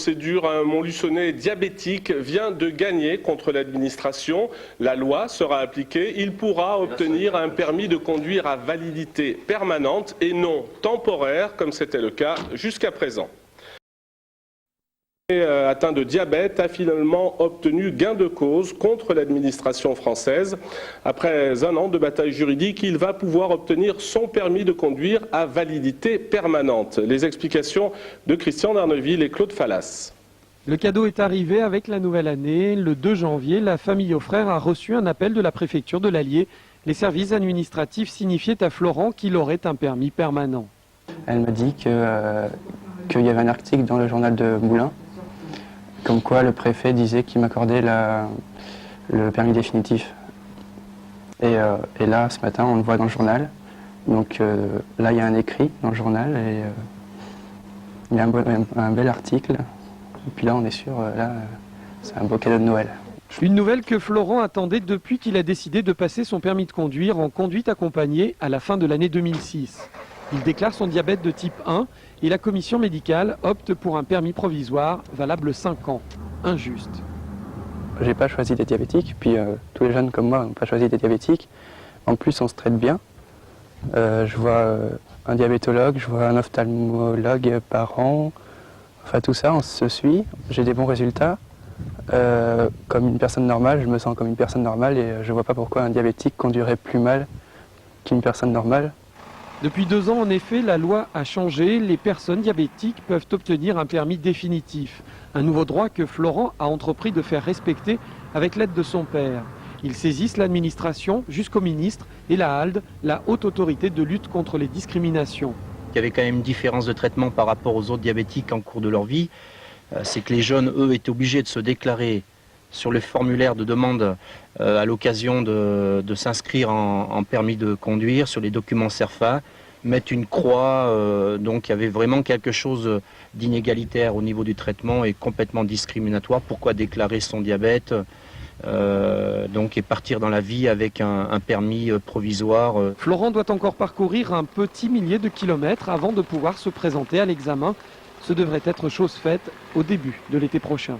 procédure, un Montluçonnais diabétique vient de gagner contre l'administration. La loi sera appliquée. Il pourra obtenir un permis de conduire à validité permanente et non temporaire, comme c'était le cas jusqu'à présent. Atteint de diabète a finalement obtenu gain de cause contre l'administration française. Après un an de bataille juridique, il va pouvoir obtenir son permis de conduire à validité permanente. Les explications de Christian Darneville et Claude Fallas. Le cadeau est arrivé avec la nouvelle année. Le 2 janvier, la famille Auffrère a reçu un appel de la préfecture de l'Allier. Les services administratifs signifiaient à Florent qu'il aurait un permis permanent. Elle m'a dit qu'il y avait un article dans le journal de Moulins comme quoi le préfet disait qu'il m'accordait le permis définitif. Et là, ce matin, on le voit dans le journal. Donc là, il y a un écrit dans le journal et il y a un bel article. Et puis là, on est sûr, là, c'est un beau cadeau de Noël. Une nouvelle que Florent attendait depuis qu'il a décidé de passer son permis de conduire en conduite accompagnée à la fin de l'année 2006. Il déclare son diabète de type 1 et la commission médicale opte pour un permis provisoire valable 5 ans. Injuste. J'ai pas choisi d'être diabétique, puis tous les jeunes comme moi n'ont pas choisi d'être diabétiques. En plus, on se traite bien. Je vois un diabétologue, je vois un ophtalmologue par an. Enfin tout ça, on se suit. J'ai des bons résultats. Comme une personne normale, je me sens comme une personne normale et je vois pas pourquoi un diabétique conduirait plus mal qu'une personne normale. Depuis 2 ans, en effet, la loi a changé. Les personnes diabétiques peuvent obtenir un permis définitif. Un nouveau droit que Florent a entrepris de faire respecter avec l'aide de son père. Ils saisissent l'administration jusqu'au ministre et la HALD, la haute autorité de lutte contre les discriminations. Il y avait quand même une différence de traitement par rapport aux autres diabétiques en cours de leur vie. C'est que les jeunes, eux, étaient obligés de se déclarer sur le formulaire de demande à l'occasion de s'inscrire en permis de conduire, sur les documents CERFA, mettre une croix. Donc il y avait vraiment quelque chose d'inégalitaire au niveau du traitement et complètement discriminatoire. Pourquoi déclarer son diabète et partir dans la vie avec un permis provisoire. Florent doit encore parcourir un petit millier de kilomètres avant de pouvoir se présenter à l'examen. Ce devrait être chose faite au début de l'été prochain.